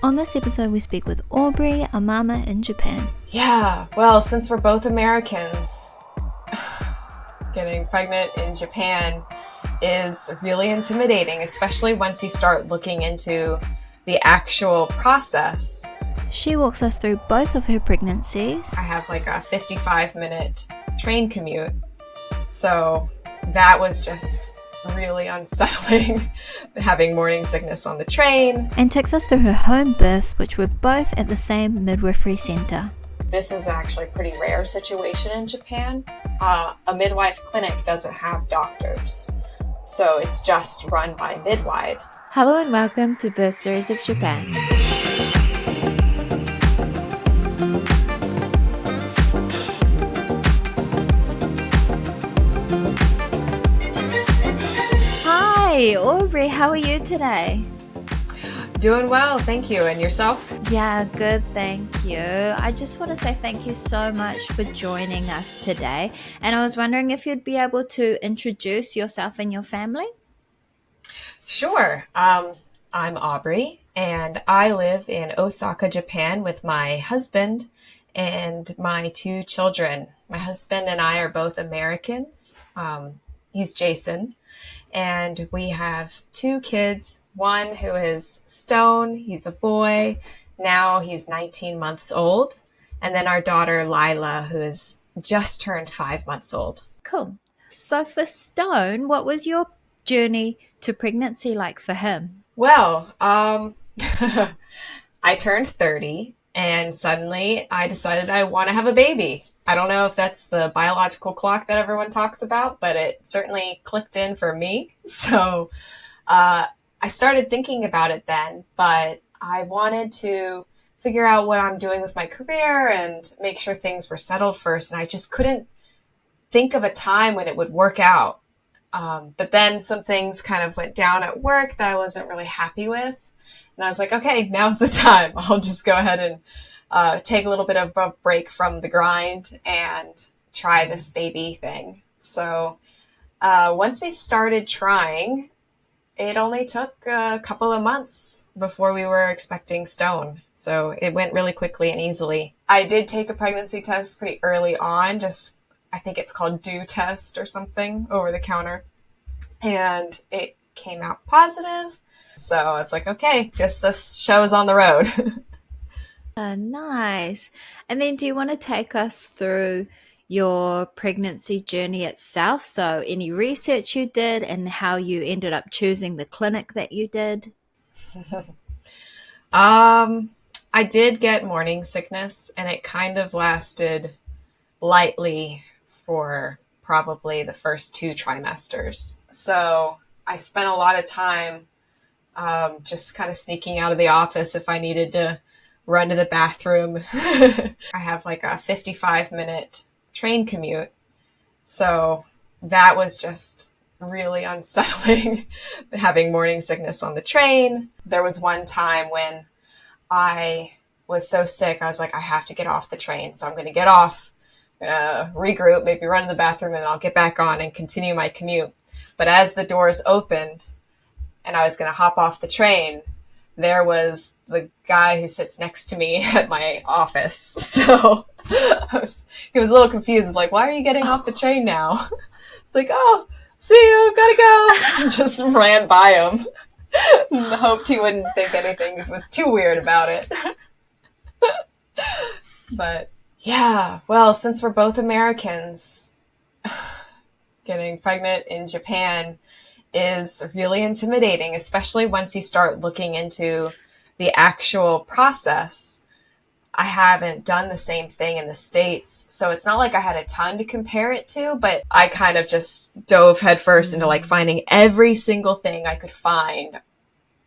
On this episode, we speak with Aubree, a mama in Japan. Yeah, well, since we're both Americans, getting pregnant in Japan is really intimidating, especially once you start looking into the actual process. She walks us through both of her pregnancies. I have like a 55-minute train commute, so that was just really unsettling, having morning sickness on the train. And takes us through her home births, which were both at the same midwifery center. This is actually a pretty rare situation in Japan. A midwife clinic doesn't have doctors, so it's just run by midwives. Hello and welcome to Birth Stories of Japan. Hi, Aubree, how are you today? Doing well, thank you. And yourself? Yeah, good, thank you. I just want to say thank you so much for joining us today. And I was wondering if you'd be able to introduce yourself and your family? Sure. I'm Aubree, and I live in Osaka, Japan with my husband and my two children. My husband and I are both Americans. He's Jason. And we have two kids, one who is Stone, he's a boy, now he's 19 months old, and then our daughter Lila, who is just turned 5 months old. Cool. So for Stone, what was your journey to pregnancy like for him? Well, I turned 30, and suddenly I decided I want to have a baby. I don't know if that's the biological clock that everyone talks about, but it certainly clicked in for me. So I started thinking about it then, but I wanted to figure out what I'm doing with my career and make sure things were settled first. And I just couldn't think of a time when it would work out. But then some things kind of went down at work that I wasn't really happy with. And I was like, okay, now's the time. I'll just go ahead and take a little bit of a break from the grind and try this baby thing. So once we started trying, it only took a couple of months before we were expecting Stone. So it went really quickly and easily. I did take a pregnancy test pretty early on, I think it's called DO test or something, over the counter. And it came out positive. So I was like, okay, guess this show's on the road. Nice. And then do you want to take us through your pregnancy journey itself? So any research you did and how you ended up choosing the clinic that you did? I did get morning sickness, and it kind of lasted lightly for probably the first 2 trimesters. So I spent a lot of time just kind of sneaking out of the office if I needed to run to the bathroom. I have like a 55-minute train commute. So that was just really unsettling, having morning sickness on the train. There was one time when I was so sick, I was like, I have to get off the train. So I'm going to get off, regroup, maybe run to the bathroom, and I'll get back on and continue my commute. But as the doors opened and I was going to hop off the train, there was the guy who sits next to me at my office. So he was a little confused, like, why are you getting off the train now? Like, oh, see you, gotta go. Just ran by him. Hoped he wouldn't think anything was too weird about it. But yeah, well, since we're both Americans, getting pregnant in Japan is really intimidating, especially once you start looking into the actual process. I haven't done the same thing in the States, so it's not like I had a ton to compare it to, but I kind of just dove headfirst into like finding every single thing I could find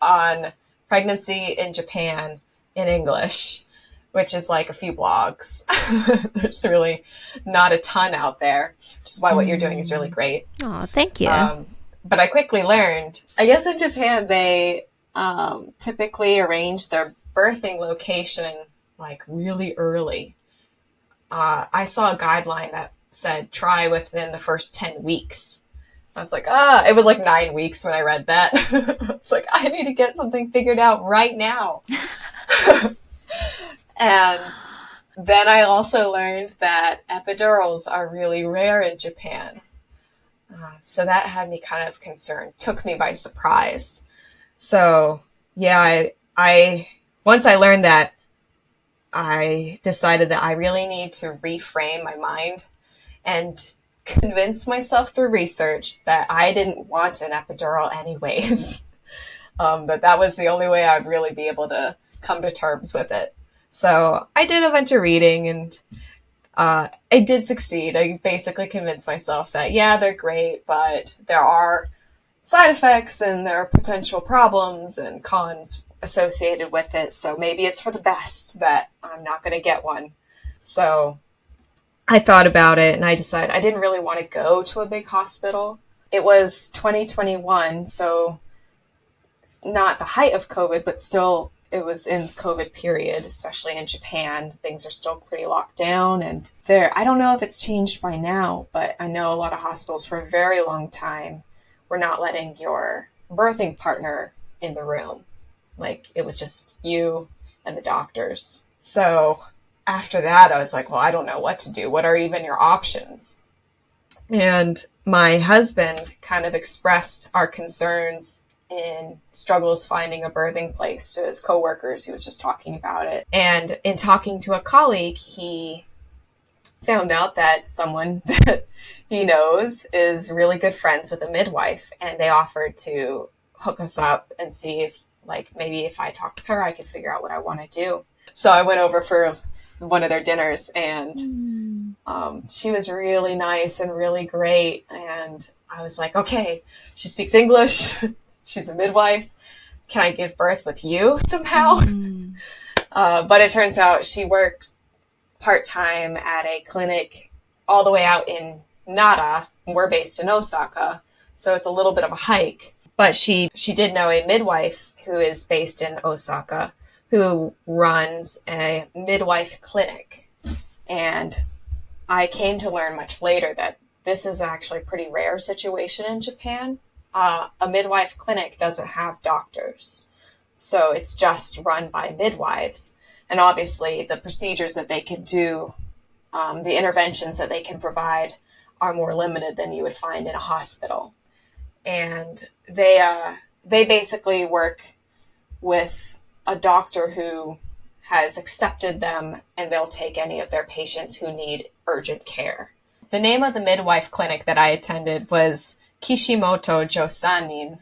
on pregnancy in Japan in English, which is like a few blogs. There's really not a ton out there, which is why what you're doing is really great. Oh, thank you. But I quickly learned, I guess in Japan, they typically arrange their birthing location like really early. I saw a guideline that said try within the first 10 weeks. I was like, it was like 9 weeks when I read that. It's like, I need to get something figured out right now. And then I also learned that epidurals are really rare in Japan. So that had me kind of concerned, took me by surprise. So yeah, I once I learned that, I decided that I really need to reframe my mind and convince myself through research that I didn't want an epidural anyways. That was the only way I'd really be able to come to terms with it. So I did a bunch of reading, and I did succeed. I basically convinced myself that, yeah, they're great, but there are side effects and there are potential problems and cons associated with it. So maybe it's for the best that I'm not going to get one. So I thought about it and I decided I didn't really want to go to a big hospital. It was 2021, so it's not the height of COVID, but still it was in COVID period, especially in Japan. Things are still pretty locked down, and I don't know if it's changed by now, but I know a lot of hospitals for a very long time were not letting your birthing partner in the room. Like, it was just you and the doctors. So after that, I was like, well, I don't know what to do. What are even your options? And my husband kind of expressed our concerns in struggles finding a birthing place to his coworkers. He was just talking about it. And in talking to a colleague, he found out that someone that he knows is really good friends with a midwife, and they offered to hook us up and see if, like, maybe if I talk to her, I could figure out what I want to do. So I went over for one of their dinners, and she was really nice and really great. And I was like, okay, she speaks English. She's a midwife. Can I give birth with you somehow? But it turns out she worked part-time at a clinic all the way out in Nara. We're based in Osaka, so it's a little bit of a hike. But she did know a midwife who is based in Osaka who runs a midwife clinic. And I came to learn much later that this is actually a pretty rare situation in Japan. A midwife clinic doesn't have doctors, so it's just run by midwives. And obviously the procedures that they can do, the interventions that they can provide are more limited than you would find in a hospital. And they basically work with a doctor who has accepted them, and they'll take any of their patients who need urgent care. The name of the midwife clinic that I attended was Kishimoto Josanin.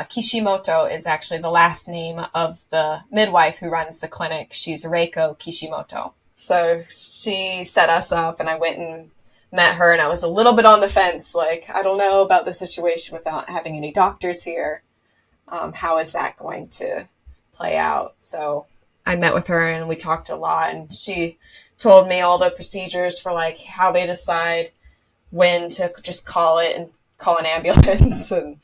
Kishimoto is actually the last name of the midwife who runs the clinic. She's Reiko Kishimoto. So she set us up, and I went and met her, and I was a little bit on the fence. Like, I don't know about the situation without having any doctors here. How is that going to play out? So I met with her and we talked a lot, and she told me all the procedures for, like, how they decide when to just call it and call an ambulance, and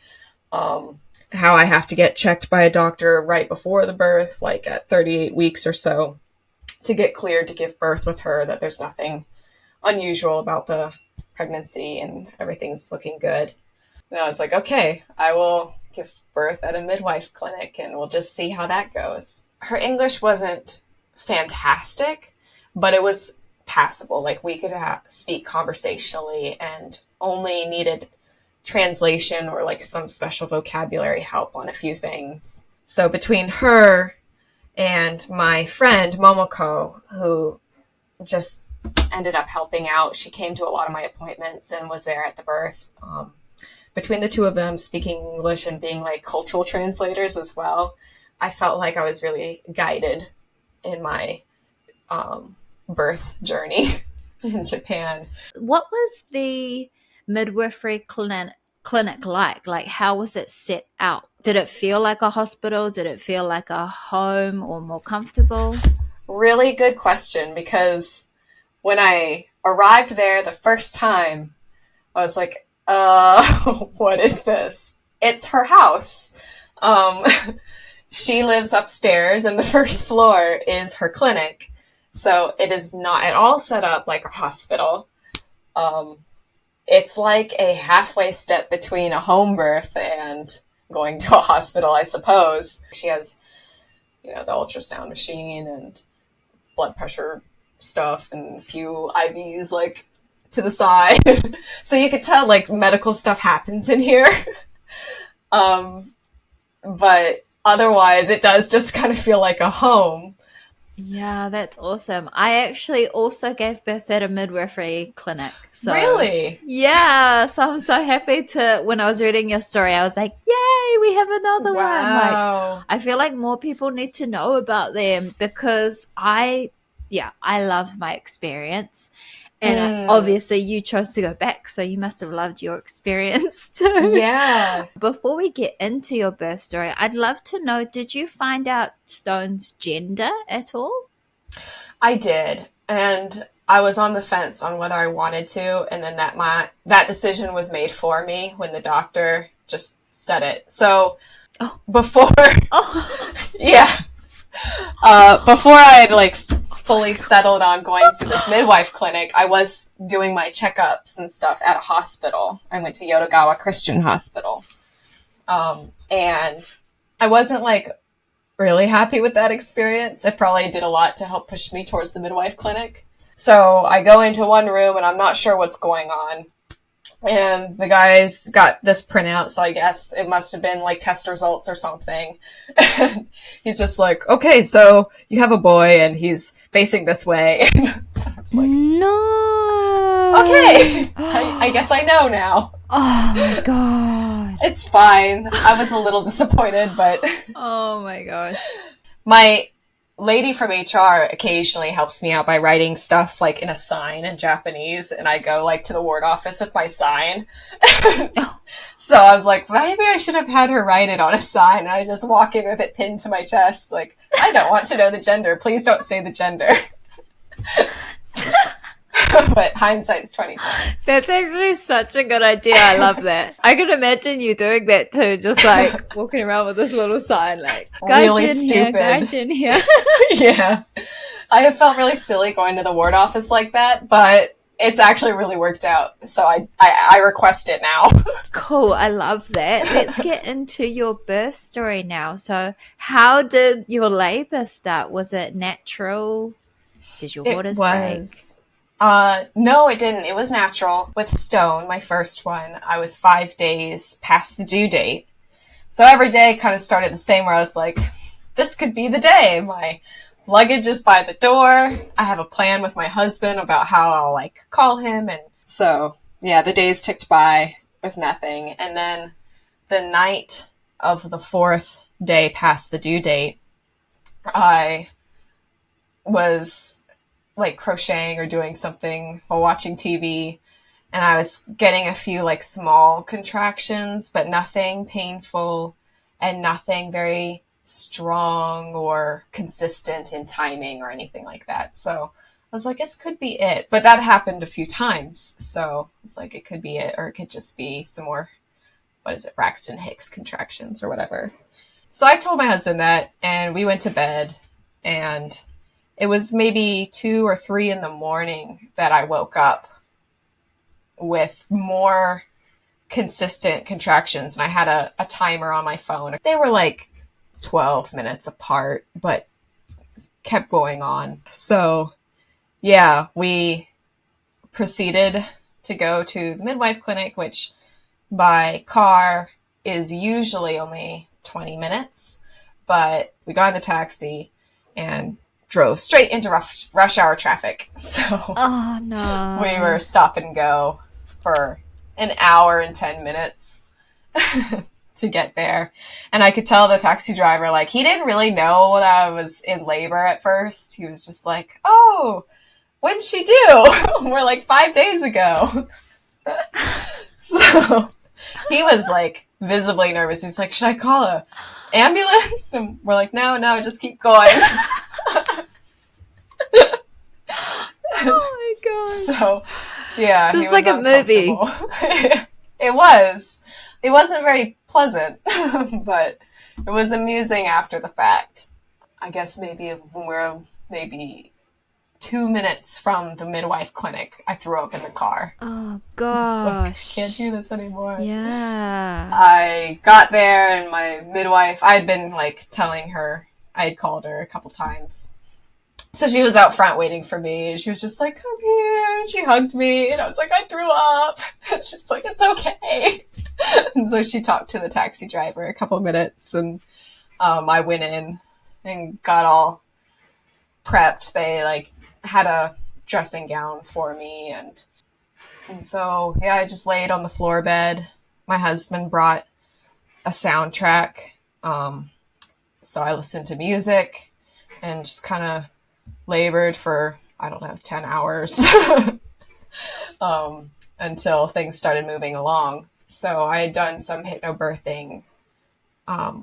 how I have to get checked by a doctor right before the birth, like at 38 weeks or so, to get cleared to give birth with her, that there's nothing unusual about the pregnancy and everything's looking good. And I was like, okay, I will give birth at a midwife clinic and we'll just see how that goes. Her English wasn't fantastic, but it was passable. Like, we could speak conversationally and only needed translation or like some special vocabulary help on a few things. So between her and my friend Momoko, who just ended up helping out, she came to a lot of my appointments and was there at the birth. Between the two of them speaking English and being like cultural translators as well, I felt like I was really guided in my birth journey in Japan. What was the midwifery clinic like? Like, how was it set out? Did it feel like a hospital? Did it feel like a home or more comfortable? Really good question, because when I arrived there the first time, I was like, what is this? It's her house. She lives upstairs and the first floor is her clinic. So it is not at all set up like a hospital. it's like a halfway step between a home birth and going to a hospital, I suppose. She has, the ultrasound machine and blood pressure stuff and a few IVs like to the side. So you could tell like medical stuff happens in here. But otherwise it does just kind of feel like a home. Yeah, that's awesome. I actually also gave birth at a midwifery clinic. So Really? yeah, so I'm so happy to, when I was reading your story, I was like, yay, we have another one. Like, Wow. I feel like more people need to know about them because I loved my experience. And obviously you chose to go back, so you must have loved your experience too. Yeah. Before we get into your birth story, I'd love to know, did you find out Stone's gender at all? I did. And I was on the fence on whether I wanted to, and then that decision was made for me when the doctor just said it. So before yeah. Before I had like fully settled on going to this midwife clinic, I was doing my checkups and stuff at a hospital. I went to Yodogawa Christian Hospital. And I wasn't like really happy with that experience. It probably did a lot to help push me towards the midwife clinic. So I go into one room and I'm not sure what's going on. And the guy's got this printout, so I guess it must have been like test results or something. And he's just like, okay, so you have a boy and he's facing this way. And I was like, no. Okay, I guess I know now. Oh my god. It's fine. I was a little disappointed, but oh my gosh. My lady from HR occasionally helps me out by writing stuff like in a sign in Japanese, and I go like to the ward office with my sign. So I was like, maybe I should have had her write it on a sign, and I just walk in with it pinned to my chest, like, I don't want to know the gender. Please don't say the gender. But hindsight's 2020. That's actually such a good idea. I love that. I can imagine you doing that too, just like walking around with this little sign, like, really stupid. Gaijin here. Yeah. I have felt really silly going to the ward office like that, but it's actually really worked out. So I request it now. Cool. I love that. Let's get into your birth story now. So how did your labor start? Was it natural? Did your waters break? No, it didn't. It was natural. With Stone, my first one, I was 5 days past the due date. So every day kind of started the same, where I was like, this could be the day. My luggage is by the door. I have a plan with my husband about how I'll like call him. And so, yeah, the days ticked by with nothing. And then the night of the 4th day past the due date, I was like crocheting or doing something while watching TV, and I was getting a few like small contractions, but nothing painful and nothing very strong or consistent in timing or anything like that. So I was like, this could be it. But that happened a few times. So it's like, it could be it, or it could just be some more, Braxton Hicks contractions or whatever. So I told my husband that, and we went to bed, and it was maybe 2 or 3 in the morning that I woke up with more consistent contractions. And I had a timer on my phone. They were like 12 minutes apart, but kept going on. So yeah, we proceeded to go to the midwife clinic, which by car is usually only 20 minutes. But we got in the taxi and drove straight into rush hour traffic. So we were stop and go for an hour and 10 minutes to get there. And I could tell the taxi driver, like, he didn't really know that I was in labor at first. He was just like, oh, when'd she do? We're like 5 days ago. So he was like visibly nervous. He's like, should I call a ambulance? And we're like, no, just keep going. Oh my god. So yeah, this is like a movie. It was. It wasn't very pleasant, but it was amusing after the fact. I guess maybe when we're maybe 2 minutes from the midwife clinic, I threw up in the car. Oh, It's like, I gosh. can't do this anymore. Yeah. I got there, and my midwife, I had been like telling her, I had called her a couple times. So she was out front waiting for me, and she was just like, come here. And she hugged me, and I was like, I threw up. And she's like, it's okay. And so she talked to the taxi driver a couple minutes, and I went in and got all prepped. They like had a dressing gown for me, and so yeah, I just laid on the floor bed. My husband brought a soundtrack, so I listened to music and just kind of labored for, I don't know, 10 hours until things started moving along. So I had done some hypnobirthing,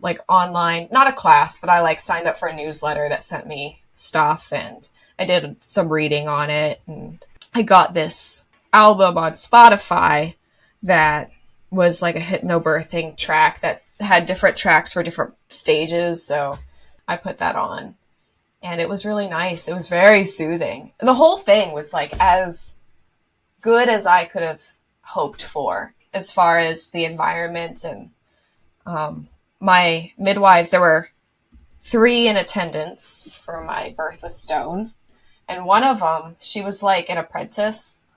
like online, not a class, but I like signed up for a newsletter that sent me stuff, and I did some reading on it, and I got this album on Spotify that was like a hypnobirthing track that had different tracks for different stages. So I put that on, and it was really nice. It was very soothing. The whole thing was like as good as I could have hoped for as far as the environment. And my midwives, there were 3 in attendance for my birth with Stone. And one of them, she was like an apprentice.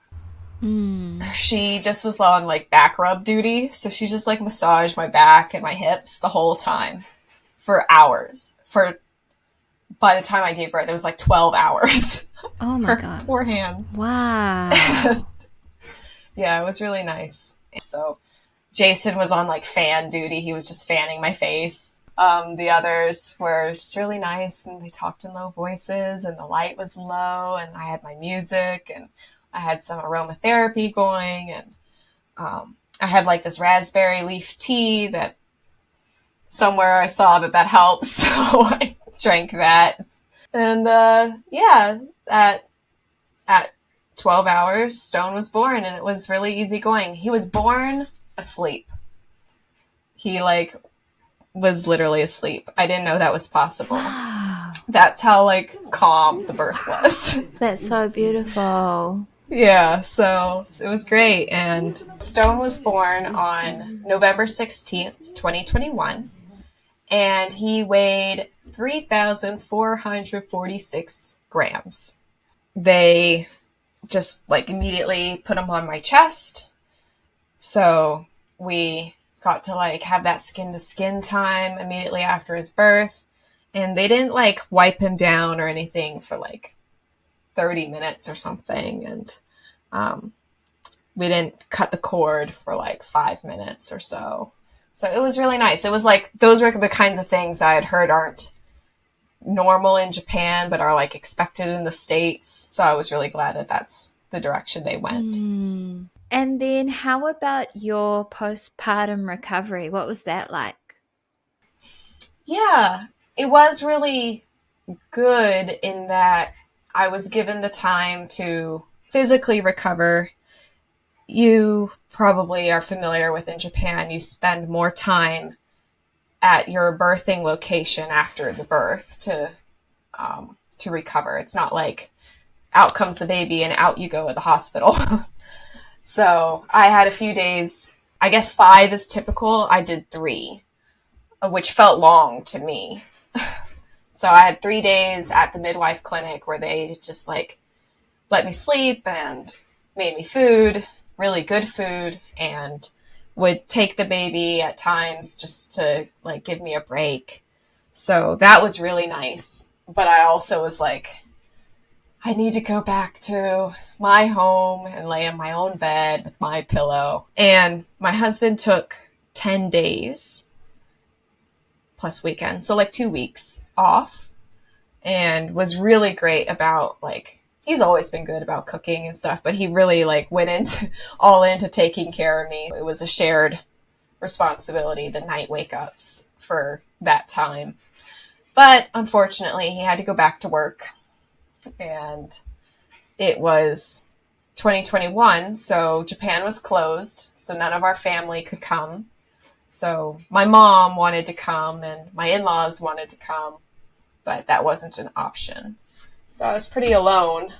She just was on like back rub duty. So she just like massaged my back and my hips the whole time for hours. By the time I gave birth, it was like 12 hours. Oh my God. Poor hands. Wow. Yeah, it was really nice. So Jason was on like fan duty. He was just fanning my face. The others were just really nice, and they talked in low voices, and the light was low, and I had my music, and I had some aromatherapy going, and I had like this raspberry leaf tea that somewhere I saw that helps, so I drank that. And yeah, at 12 hours, Stone was born, and it was really easy going. He was born asleep. He like was literally asleep. I didn't know that was possible. Wow. That's how like calm the birth was. That's so beautiful. Yeah, so it was great. And Stone was born on November 16th, 2021. And he weighed 3,446 grams. They just like immediately put him on my chest. So we got to like have that skin to skin time immediately after his birth. And they didn't like wipe him down or anything for like 30 minutes or something. And we didn't cut the cord for like 5 minutes or so. So it was really nice. It was like, those were the kinds of things I had heard aren't normal in Japan, but are like expected in the States. So I was really glad that that's the direction they went. And then how about your postpartum recovery? What was that like? Yeah, it was really good in that I was given the time to physically recover. You probably are familiar with in Japan, you spend more time at your birthing location after the birth to recover. It's not like out comes the baby and out you go at the hospital. So I had a few days, I guess 5 is typical. I did 3, which felt long to me. So I had 3 days at the midwife clinic where they just like let me sleep and made me food, really good food, and would take the baby at times just to like give me a break. So that was really nice. But I also was like, I need to go back to my home and lay in my own bed with my pillow. And my husband took 10 days plus weekend, so like 2 weeks off, and was really great about like, he's always been good about cooking and stuff, but he really like went all into taking care of me. It was a shared responsibility, the night wake ups for that time. But unfortunately, he had to go back to work. And it was 2021, so Japan was closed, so none of our family could come. So my mom wanted to come, and my in-laws wanted to come, but that wasn't an option. So I was pretty alone,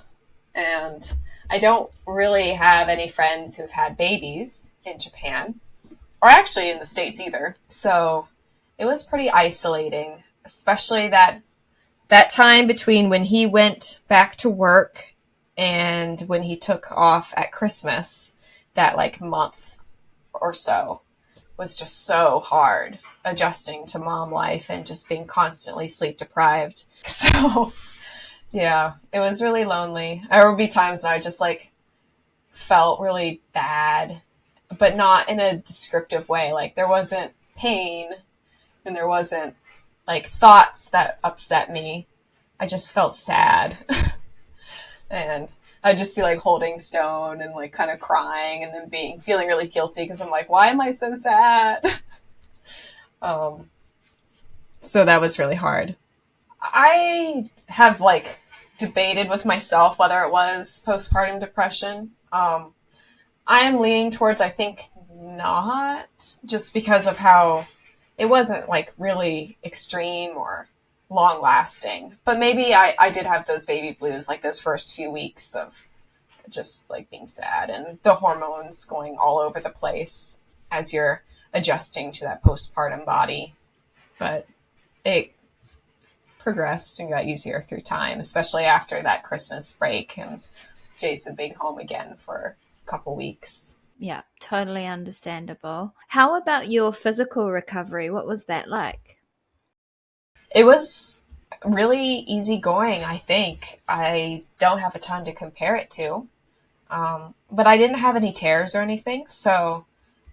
and I don't really have any friends who've had babies in Japan, or actually in the States either. So it was pretty isolating, especially that time between when he went back to work and when he took off at Christmas, that like month or so was just so hard adjusting to mom life and just being constantly sleep deprived. So yeah, it was really lonely. There would be times when I just like felt really bad, but not in a descriptive way. Like there wasn't pain and there wasn't like thoughts that upset me. I just felt sad. And I'd just be like holding Stone and like kind of crying and then feeling really guilty because I'm like, why am I so sad? So that was really hard. I have like debated with myself whether it was postpartum depression. I am leaning towards, I think not, just because of how it wasn't like really extreme or long lasting. But maybe I did have those baby blues, like those first few weeks of just like being sad and the hormones going all over the place as you're adjusting to that postpartum body. But it progressed and got easier through time, especially after that Christmas break and Jason being home again for a couple weeks. Yeah, totally understandable. How about your physical recovery? What was that like? It was really easygoing, I think. I don't have a ton to compare it to. But I didn't have any tears or anything, so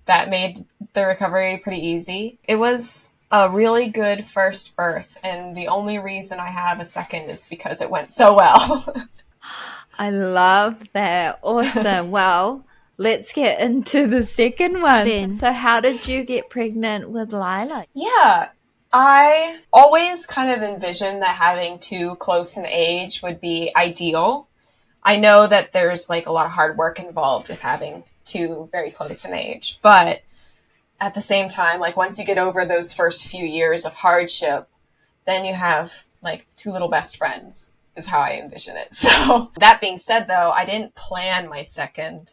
that made the recovery pretty easy. It was a really good first birth, and the only reason I have a second is because it went so well. I love that. Awesome. Well, let's get into the second one then. So how did you get pregnant with Lila? Yeah, I always kind of envisioned that having two close in age would be ideal. I know that there's like a lot of hard work involved with having two very close in age, but at the same time, like once you get over those first few years of hardship, then you have like two little best friends is how I envision it. So that being said though, I didn't plan my second.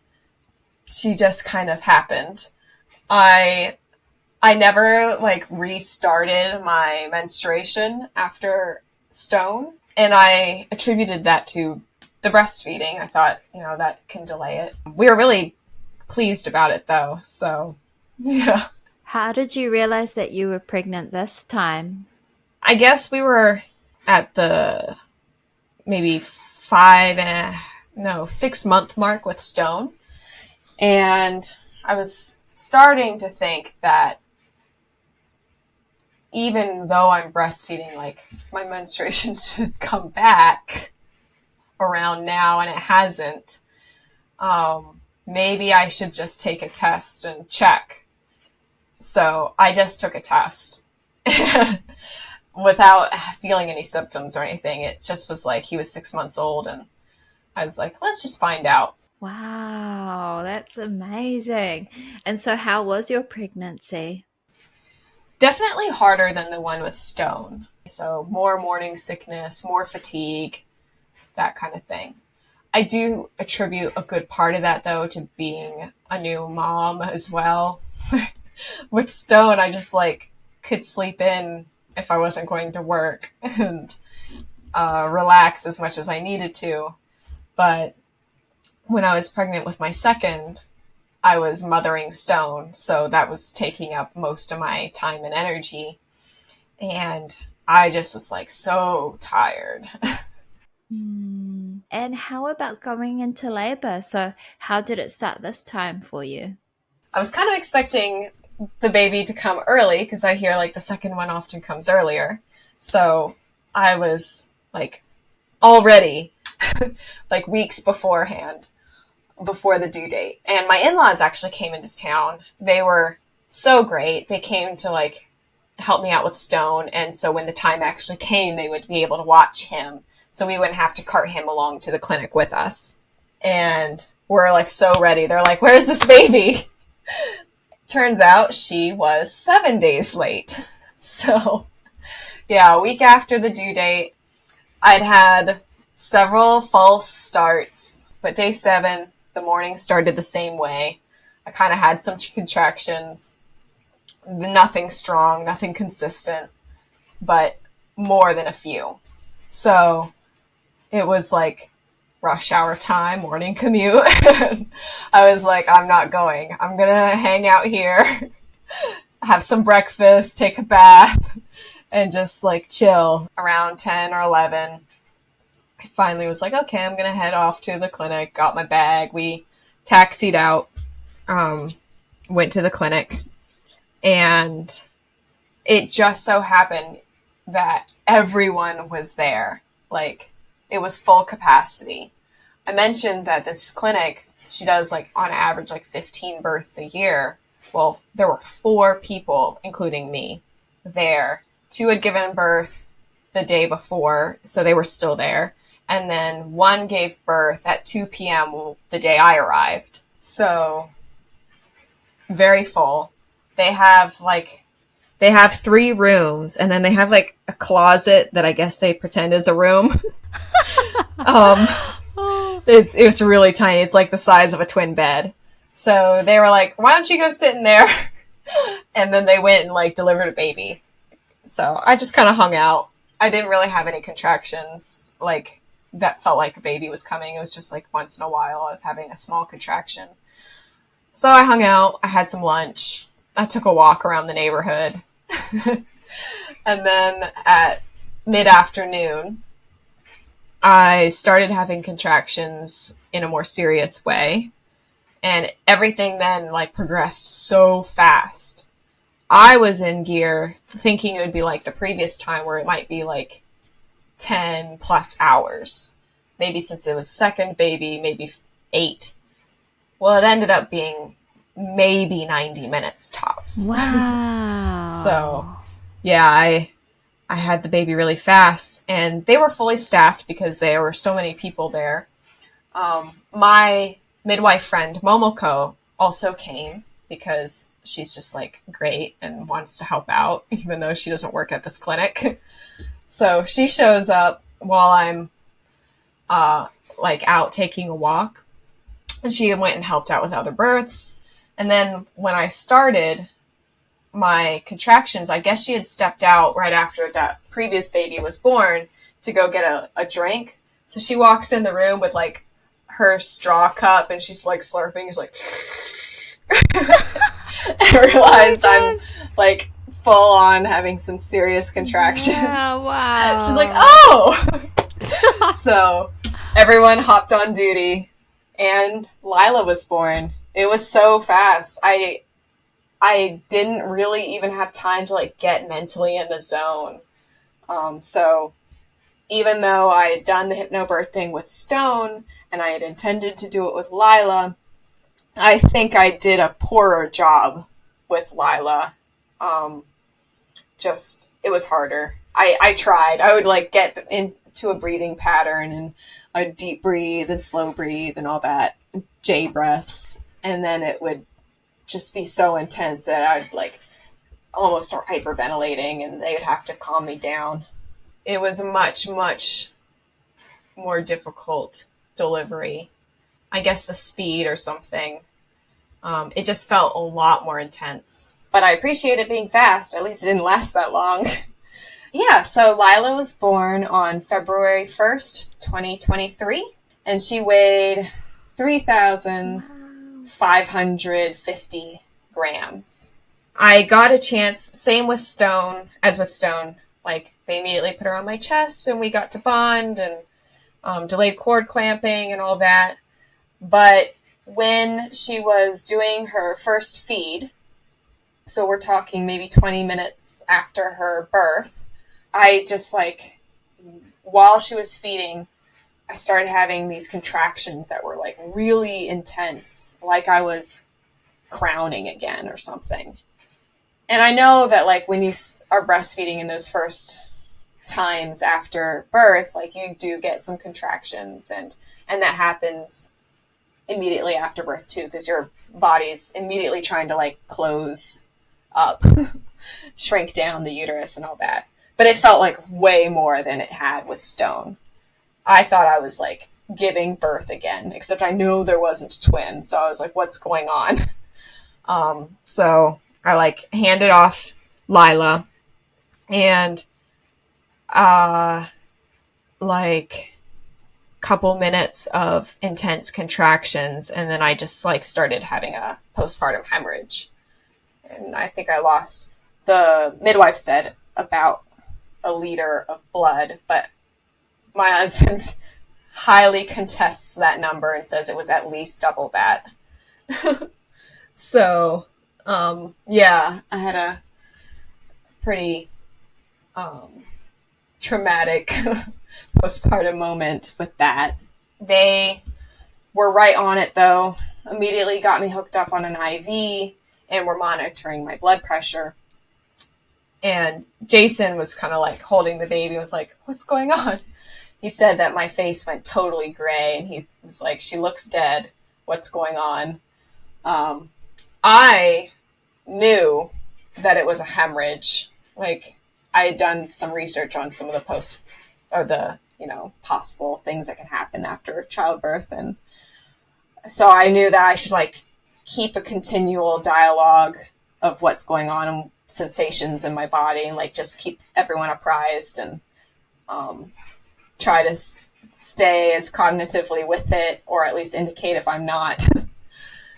She just kind of happened. I never like restarted my menstruation after Stone, and I attributed that to the breastfeeding. I thought, that can delay it. We were really pleased about it though. So yeah. How did you realize that you were pregnant this time? I guess we were at the maybe 6-month mark with Stone. And I was starting to think that even though I'm breastfeeding, like my menstruation should come back around now, and it hasn't. Maybe I should just take a test and check. So I just took a test without feeling any symptoms or anything. It just was like he was 6 months old, and I was like, let's just find out. Wow, that's amazing. And so how was your pregnancy? Definitely harder than the one with Stone. So more morning sickness, more fatigue, that kind of thing. I do attribute a good part of that, though, to being a new mom as well. With Stone, I just could sleep in if I wasn't going to work and relax as much as I needed to. But when I was pregnant with my second, I was mothering Stone, so that was taking up most of my time and energy. And I just was so tired. And how about going into labor? So how did it start this time for you? I was kind of expecting the baby to come early because I hear the second one often comes earlier. So I was already weeks beforehand, before the due date. And my in-laws actually came into town. They were so great. They came to help me out with Stone. And so when the time actually came, they would be able to watch him. So we wouldn't have to cart him along to the clinic with us. And we're so ready. They're like, where's this baby? Turns out she was 7 days late. So yeah, a week after the due date, I'd had several false starts, but day 7, the morning started the same way. I kind of had some contractions, nothing strong, nothing consistent, but more than a few. So it was like rush hour time, morning commute. I was like, I'm not going. I'm going to hang out here, have some breakfast, take a bath, and just like chill. Around 10 or 11, I finally was like, okay, I'm going to head off to the clinic, got my bag. We taxied out, went to the clinic, and it just so happened that everyone was there. Like, it was full capacity. I mentioned that this clinic, she does like on average like 15 births a year. Well, there were 4 people, including me, there. 2 had given birth the day before, so they were still there. And then 1 gave birth at 2 p.m. the day I arrived. So very full. They have 3 rooms, and then they have like a closet that I guess they pretend is a room. It was really tiny. It's like the size of a twin bed. So they were like, why don't you go sit in there? And then they went and like delivered a baby. So I just kind of hung out. I didn't really have any contractions like that felt like a baby was coming. It was just like once in a while I was having a small contraction. So I hung out. I had some lunch. I took a walk around the neighborhood. And then at mid-afternoon, I started having contractions in a more serious way. And everything then like progressed so fast. I was in gear thinking it would be like the previous time where it might be like 10 plus hours. Maybe since it was a second baby, maybe 8. Well, it ended up being maybe 90 minutes tops. Wow. So, yeah, I had the baby really fast, and they were fully staffed because there were so many people there. My midwife friend, Momoko, also came because she's just like great and wants to help out, even though she doesn't work at this clinic. So she shows up while I'm like out taking a walk, and she went and helped out with other births. And then when I started my contractions, I guess she had stepped out right after that previous baby was born to go get a drink. So she walks in the room with like her straw cup, and she's like slurping. She's like, I realized I'm like full on having some serious contractions. Yeah, wow. She's like, oh! So everyone hopped on duty, and Lila was born. It was so fast. I didn't really even have time to like get mentally in the zone. So even though I had done the hypnobirth thing with Stone and I had intended to do it with Lila, I think I did a poorer job with Lila. It was harder. I tried. I would like get into a breathing pattern, and I'd deep breathe and slow breathe and all that, J breaths. And then it would just be so intense that I'd like almost start hyperventilating, and they would have to calm me down. It was a much, much more difficult delivery. I guess the speed or something. It just felt a lot more intense. But I appreciate it being fast. At least it didn't last that long. Yeah, so Lila was born on February 1st, 2023. And she weighed 3,550 grams. I got a chance, same with Stone, like they immediately put her on my chest and we got to bond and delayed cord clamping and all that. But when she was doing her first feed, so we're talking maybe 20 minutes after her birth, I just like, while she was feeding, I started having these contractions that were like really intense, like I was crowning again or something. And I know that like when you are breastfeeding in those first times after birth, like you do get some contractions, and that happens immediately after birth too, because your body's immediately trying to like close up, shrink down the uterus and all that. But it felt like way more than it had with Stone. I thought I was like giving birth again, except I knew there wasn't a twin. So I was like, what's going on? So I like handed off Lila, and like couple minutes of intense contractions, and then I just like started having a postpartum hemorrhage. And I think I lost, the midwife said, about a liter of blood, but my husband highly contests that number and says it was at least double that. So, yeah, I had a pretty traumatic postpartum moment with that. They were right on it, though. Immediately got me hooked up on an IV and were monitoring my blood pressure. And Jason was kind of like holding the baby and was like, what's going on? He said that my face went totally gray, and he was like, she looks dead. What's going on? I knew that it was a hemorrhage. Like, I had done some research on some of the possible things that can happen after childbirth. And so I knew that I should like keep a continual dialogue of what's going on and sensations in my body, and like just keep everyone apprised, and try to stay as cognitively with it, or at least indicate if I'm not.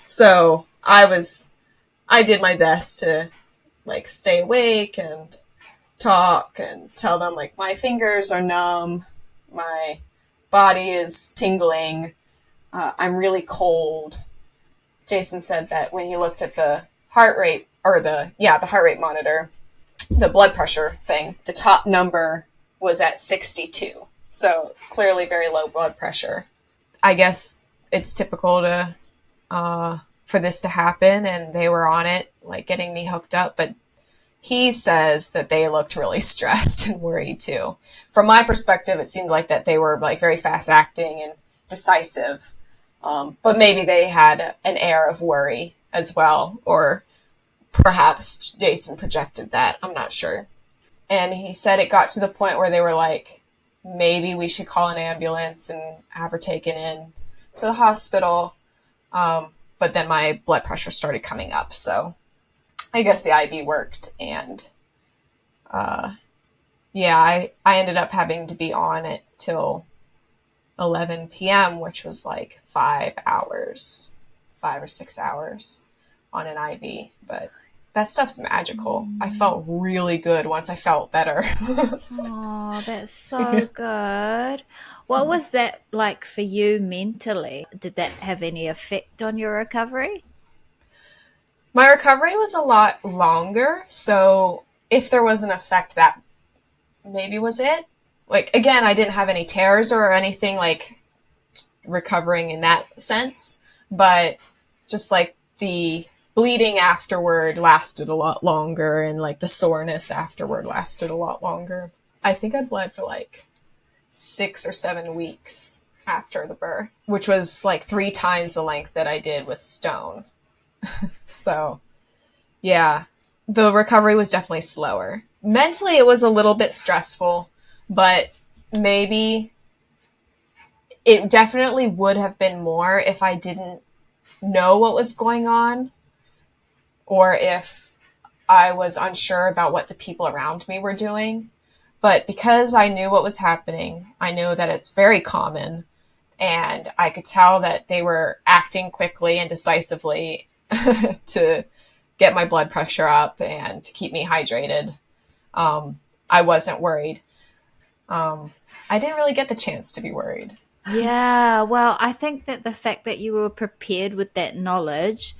So I did my best to like stay awake and talk and tell them like my fingers are numb, my body is tingling, I'm really cold. Jason said that when he looked at the heart rate, or the heart rate monitor, the blood pressure thing, the top number was at 62. So clearly very low blood pressure. I guess it's typical to for this to happen, and they were on it, like getting me hooked up. But he says that they looked really stressed and worried too. From my perspective, it seemed like that they were like very fast acting and decisive. But maybe they had an air of worry as well, or perhaps Jason projected that. I'm not sure. And he said it got to the point where they were like, maybe we should call an ambulance and have her taken in to the hospital. But then my blood pressure started coming up. So I guess the IV worked. And I ended up having to be on it till 11 p.m., which was like 5 or 6 hours on an IV. But that stuff's magical. I felt really good once I felt better. Oh, that's so good. What was that like for you mentally? Did that have any effect on your recovery? My recovery was a lot longer, so if there was an effect, that maybe was it. Like, again, I didn't have any tears or anything like recovering in that sense, but just like the bleeding afterward lasted a lot longer, and like the soreness afterward lasted a lot longer. I think I bled for like 6 or 7 weeks after the birth, which was like 3 times the length that I did with Stone. So, yeah, the recovery was definitely slower. Mentally, it was a little bit stressful, but maybe it definitely would have been more if I didn't know what was going on, or if I was unsure about what the people around me were doing. But because I knew what was happening, I knew that it's very common, and I could tell that they were acting quickly and decisively to get my blood pressure up and to keep me hydrated. I wasn't worried. I didn't really get the chance to be worried. Yeah, well, I think that the fact that you were prepared with that knowledge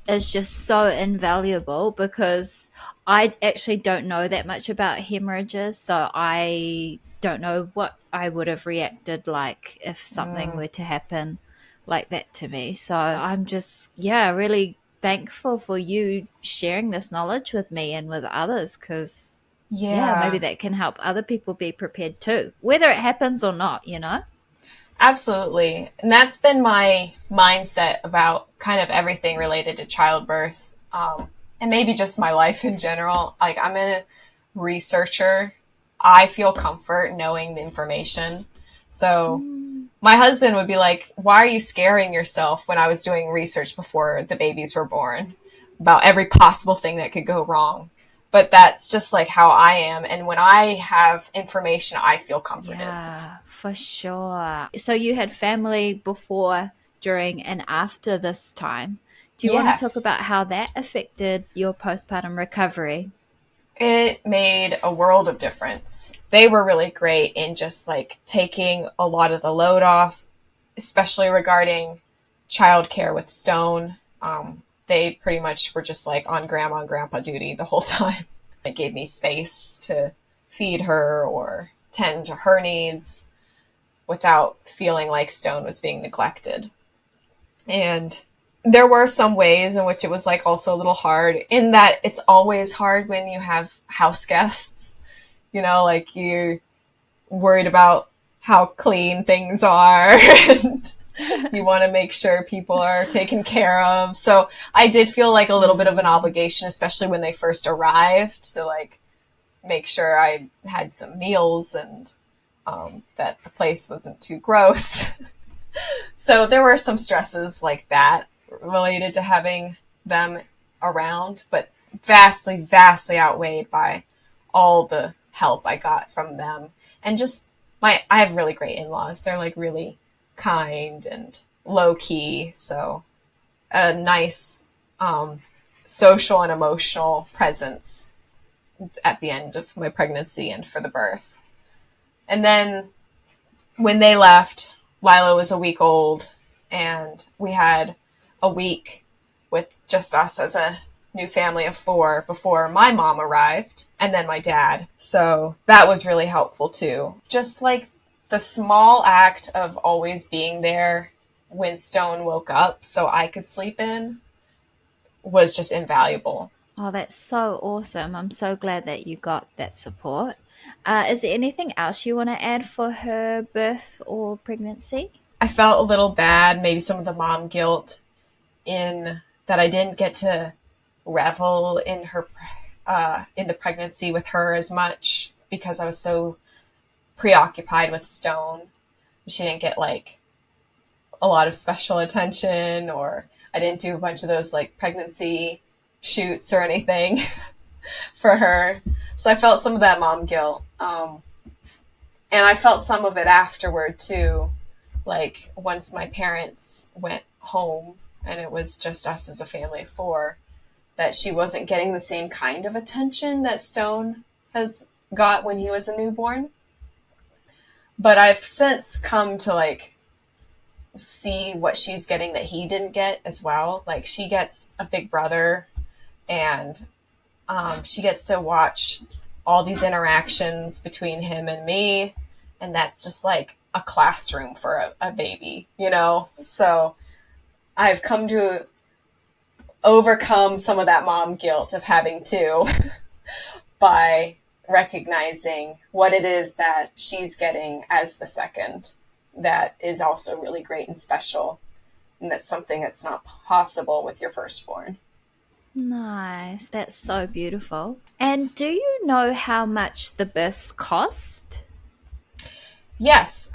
is just so invaluable, because I actually don't know that much about hemorrhages, so I don't know what I would have reacted like if something were to happen like that to me. So I'm just, really thankful for you sharing this knowledge with me and with others, because maybe that can help other people be prepared too, whether it happens or not, Absolutely. And that's been my mindset about kind of everything related to childbirth, and maybe just my life in general. Like, I'm a researcher. I feel comfort knowing the information. So my husband would be like, why are you scaring yourself, when I was doing research before the babies were born about every possible thing that could go wrong? But that's just like how I am. And when I have information, I feel comforted. Yeah, for sure. So you had family before, during, and after this time. Do you want to talk Yes. about how that affected your postpartum recovery? It made a world of difference. They were really great in just like taking a lot of the load off, especially regarding childcare with Stone. They pretty much were just like on grandma and grandpa duty the whole time. It gave me space to feed her or tend to her needs without feeling like Stone was being neglected. And there were some ways in which it was like also a little hard, in that it's always hard when you have house guests, like you're worried about how clean things are and you want to make sure people are taken care of. So I did feel like a little bit of an obligation, especially when they first arrived, to like make sure I had some meals and that the place wasn't too gross. So there were some stresses like that related to having them around, but vastly, vastly outweighed by all the help I got from them. And just I have really great in-laws. They're like really kind and low key. So a nice social and emotional presence at the end of my pregnancy and for the birth. And then when they left, Lila was a week old, and we had a week with just us as a new family of 4 before my mom arrived, and then my dad. So that was really helpful too. Just like the small act of always being there when Stone woke up so I could sleep in was just invaluable. Oh, that's so awesome. I'm so glad that you got that support. Is there anything else you want to add for her birth or pregnancy? I felt a little bad, maybe some of the mom guilt, in that I didn't get to revel in her in the pregnancy with her as much because I was so preoccupied with Stone. She didn't get like a lot of special attention, or I didn't do a bunch of those like pregnancy shoots or anything for her. So I felt some of that mom guilt. And I felt some of it afterward too. Like once my parents went home and it was just us as a family of 4, that she wasn't getting the same kind of attention that Stone has got when he was a newborn. But I've since come to like see what she's getting that he didn't get as well. Like she gets a big brother, and she gets to watch all these interactions between him and me, and that's just like a classroom for a baby, So I've come to overcome some of that mom guilt of having to by recognizing what it is that she's getting as the second that is also really great and special, and that's something that's not possible with your firstborn. Nice. That's so beautiful. And do you know how much the births cost? Yes.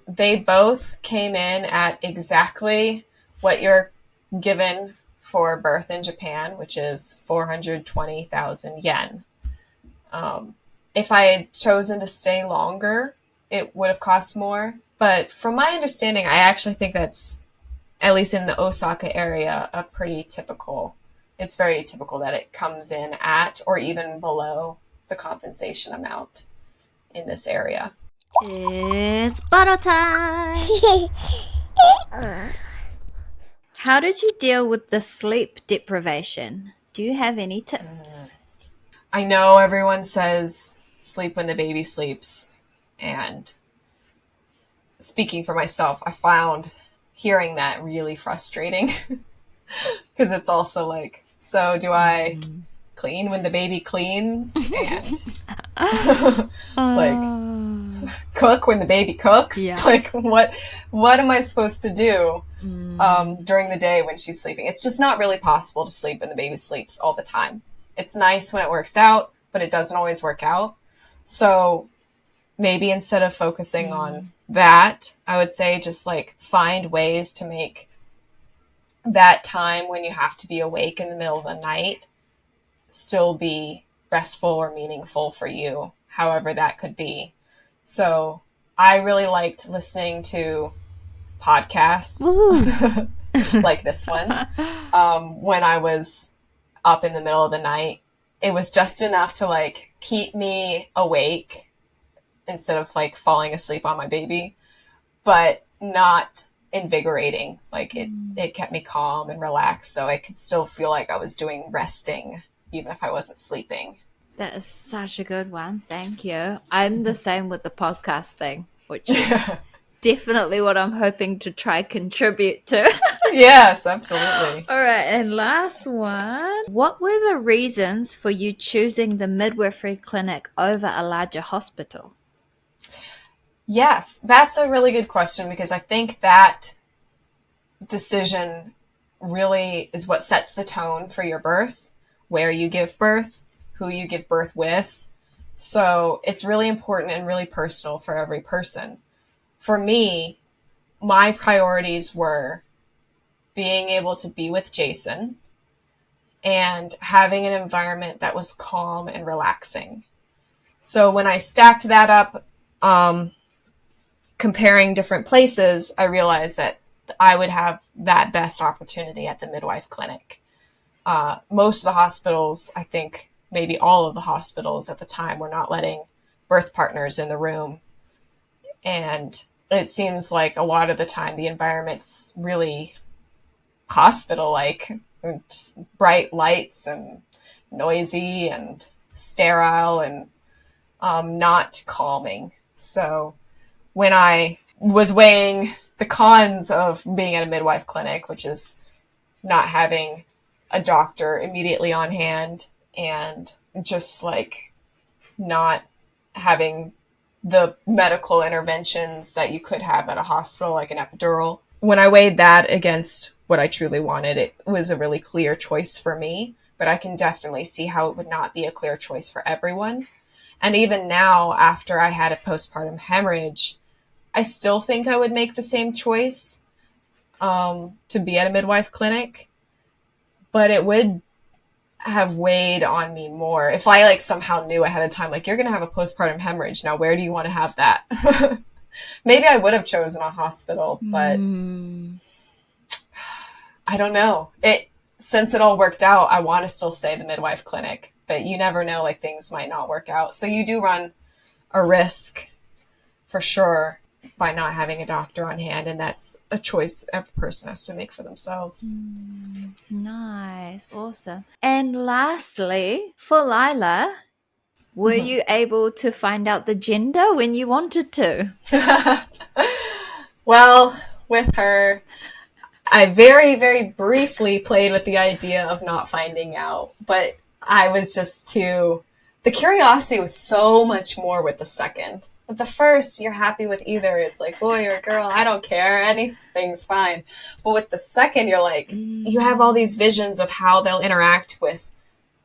They both came in at exactly what you're given for birth in Japan, which is 420,000 yen. If I had chosen to stay longer, it would have cost more. But from my understanding, I actually think that's, at least in the Osaka area, it's very typical that it comes in at or even below the compensation amount in this area. It's bottle time! How did you deal with the sleep deprivation? Do you have any tips? I know everyone says sleep when the baby sleeps, and speaking for myself, I found hearing that really frustrating because it's also like, so do I clean when the baby cleans and like cook when the baby cooks? Yeah. Like what am I supposed to do during the day when she's sleeping? It's just not really possible to sleep when the baby sleeps all the time. It's nice when it works out, but it doesn't always work out. So maybe instead of focusing on that, I would say just like find ways to make that time when you have to be awake in the middle of the night still be restful or meaningful for you, however that could be. So I really liked listening to podcasts like this one when I was up in the middle of the night. It was just enough to like keep me awake instead of like falling asleep on my baby, but not invigorating. Like it kept me calm and relaxed, so I could still feel like I was doing resting even if I wasn't sleeping. That is such a good one. Thank you. I'm the same with the podcast thing, which is definitely what I'm hoping to try contribute to. Yes, absolutely. All right, and last one. What were the reasons for you choosing the midwifery clinic over a larger hospital? Yes, that's a really good question, because I think that decision really is what sets the tone for your birth, where you give birth, who you give birth with. So it's really important and really personal for every person. For me, my priorities were being able to be with Jason and having an environment that was calm and relaxing. So when I stacked that up, comparing different places, I realized that I would have that best opportunity at the midwife clinic. Most of the hospitals, I think maybe all of the hospitals at the time, were not letting birth partners in the room. And it seems like a lot of the time the environment's really hospital-like, just bright lights and noisy and sterile and not calming. So when I was weighing the cons of being at a midwife clinic, which is not having a doctor immediately on hand and just like not having the medical interventions that you could have at a hospital, like an epidural. When I weighed that against what I truly wanted, it was a really clear choice for me, but I can definitely see how it would not be a clear choice for everyone. And even now, after I had a postpartum hemorrhage, I still think I would make the same choice to be at a midwife clinic, but it would have weighed on me more if I like somehow knew ahead of time, like, you're going to have a postpartum hemorrhage. Now, where do you want to have that? Maybe I would have chosen a hospital, but I don't know. Since it all worked out, I want to still say the midwife clinic, but you never know, like, things might not work out. So you do run a risk for sure by not having a doctor on hand, and that's a choice every person has to make for themselves. Nice. Awesome. And lastly, for Lila, were you able to find out the gender when you wanted to? Well, with her, I very, very briefly played with the idea of not finding out, but I was just the curiosity was so much more with the second. With the first, you're happy with either. It's like, boy or girl, I don't care. Anything's fine. But with the second, you're like, you have all these visions of how they'll interact with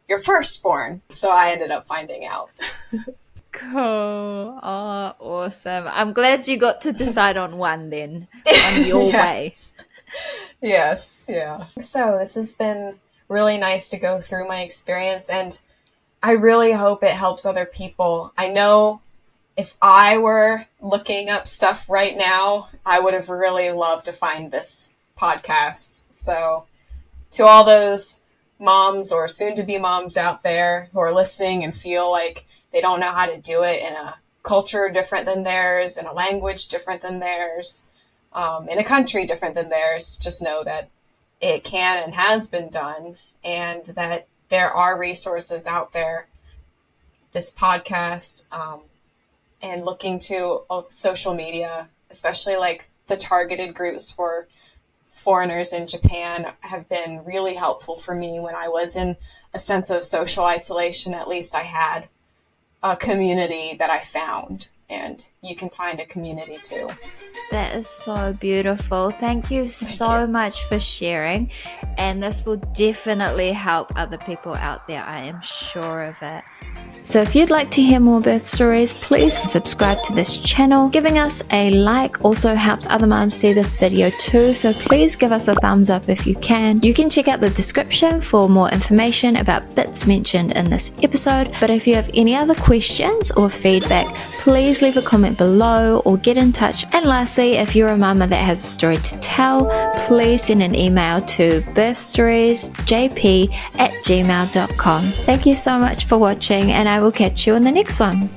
your firstborn. So I ended up finding out. Cool. Oh, awesome. I'm glad you got to decide on one then, on your way. Yes, yeah. So this has been really nice to go through my experience, and I really hope it helps other people. I know if I were looking up stuff right now, I would have really loved to find this podcast. So to all those moms or soon-to-be moms out there who are listening and feel like they don't know how to do it in a culture different than theirs, in a language different than theirs, in a country different than theirs, just know that it can and has been done, and that there are resources out there. This podcast, and looking to social media, especially like the targeted groups for foreigners in Japan, have been really helpful for me when I was in a sense of social isolation. At least I had a community that I found, and you can find a community too. That is so beautiful. Thank you so much for sharing, and this will definitely help other people out there. I am sure of it. So if you'd like to hear more birth stories, please subscribe to this channel. Giving us a like also helps other moms see this video too, so please give us a thumbs up if you can. You can check out the description for more information about bits mentioned in this episode, but if you have any other questions or feedback, please leave a comment below or get in touch. And lastly, if you're a mama that has a story to tell, please send an email to birthstoriesjp@gmail.com. Thank you so much for watching, and I will catch you in the next one.